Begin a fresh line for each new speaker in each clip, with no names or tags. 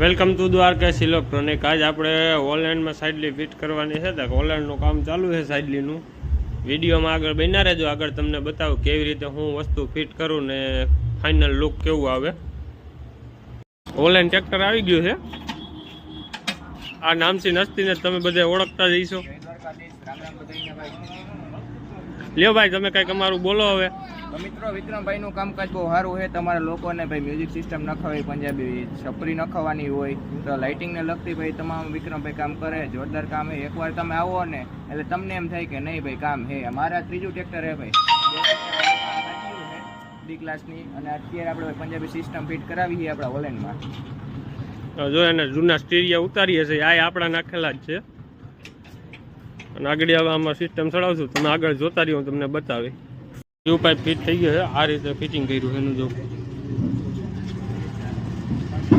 Welcome to Dwarka electronic. આજ આપણે ઓનલાઈનમાં સાઇડલી ફિટ કરવાની છે, તો ઓનલાઈનનું કામ ચાલુ છે સાઇડલીનું। વિડીયોમાં આગળ બન્યા રહેજો, આગળ તમને બતાવું કેવી રીતે હું વસ્તુ ફિટ કરું ને ફાઇનલ લુક કેવું આવે। ઓનલાઈન ટ્રેક્ટર આવી ગયું છે, આ નામથી નસ્તીને તમે બધા ઓળખતા જઈશો। લ્યો ભાઈ, તમે કંઈક અમારું બોલો હવે।
તો મિત્રો, વિક્રમભાઈ નું કામકાજ બહુ સારું છે। તમારા લોકોને ભાઈ મ્યુઝિક સિસ્ટમ નખાવી, પંજાબી છપરી નખાવવાની હોય તો લાઇટિંગ ને લગતી ભાઈ તમામ વિક્રમભાઈ કામ કરે, જોરદાર કામ છે। એકવાર તમે આવો ને એટલે તમને એમ થાય કે નહીં ભાઈ કામ છે। અમારા ત્રીજું ટ્રેક્ટર છે ભાઈ, બી ક્લાસની, અને અત્યારે આપણે પંજાબી સિસ્ટમ ફિટ કરાવી છે આપણા ઓનલાઈનમાં।
જો એને જૂના સ્ટીરિયા ઉતારીએ છે, આ આપણા નાખેલા જ છે, અને આગળ આમાં સિસ્ટમ ચડાવશું, તમે આગળ જોતા રહ્યો, હું તમને બતાવી। ટ્યુબ પાઇપ ફિટ થઈ ગયો છે, આ રીતે ફિટિંગ કર્યું છે એનું। જો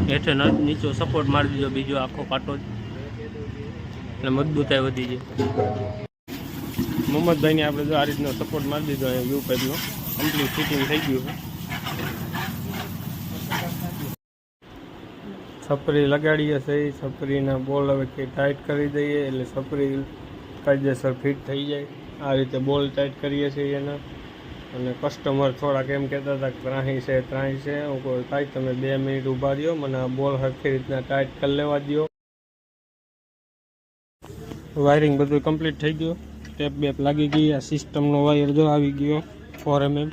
હેઠે નીચો સપોર્ટ મારી દીધો, બીજો આખો કાંટો જ, એટલે મજબૂતાઈ વધી જાય। મોહમ્મદભાઈને આપણે જો આ રીતનો સપોર્ટ મારી દીધો, અહીંયા વ્યૂ પાઇપનો કમ્પ્લીટ ફિટિંગ થઈ ગયું છે। છપરી લગાડીએ છીએ, છપરીના બોલ હવે કે ટાઈટ કરી દઈએ એટલે છપરી કાયદેસર ફિટ થઈ જાય। આ રીતે બોલ ટાઈટ કરીએ છીએ એના। અને કસ્ટમર થોડાક એમ કહેતા હતા કે ત્રાહી છે, હું કોઈ કાંઈ તમે 2 મિનિટ ઊભા રહ્યો, મને આ બોલ સરખી રીતના ટાઈટ કરી લેવા દો। વાયરિંગ બધું કમ્પ્લીટ થઈ ગયું, ટેપ બેપ લાગી ગઈ। આ સિસ્ટમનો વાયર જો આવી ગયો 4 mm,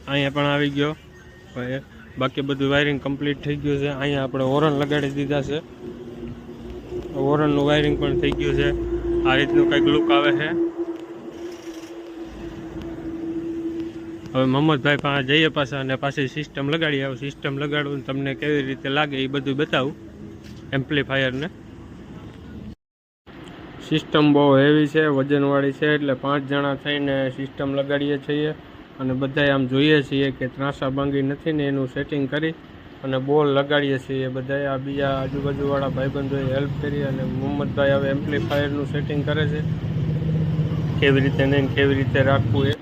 અહીંયા પણ આવી ગયો, બાકી બધું વાયરિંગ કમ્પ્લીટ થઈ ગયું છે। અહીંયા આપણે હોરન લગાડી દીધા છે, હોરનનું વાયરિંગ પણ થઈ ગયું છે। આ રીતનું કંઈક લુક આવે છે। હવે મોહમ્મદભાઈ પાસે જઈએ પાછા, અને પાછી સિસ્ટમ લગાડી આવું। સિસ્ટમ લગાડવું તમને કેવી રીતે લાગે એ બધું બતાવું, એમ્પ્લીફાયરને। સિસ્ટમ બહુ હેવી છે, વજનવાળી છે, એટલે 5 જણા થઈને સિસ્ટમ લગાડીએ છીએ। અને બધાય આમ જોઈએ છીએ કે ત્રાંસા ભાંગી નથી ને એનું સેટિંગ કરી અને બોલ લગાડીએ છીએ બધાય। આ બીજા આજુબાજુવાળા ભાઈબંધોએ હેલ્પ કરી, અને મોહમ્મદભાઈ હવે એમ્પ્લીફાયરનું સેટિંગ કરે છે, કેવી રીતે નહીં કેવી રીતે રાખવું એ।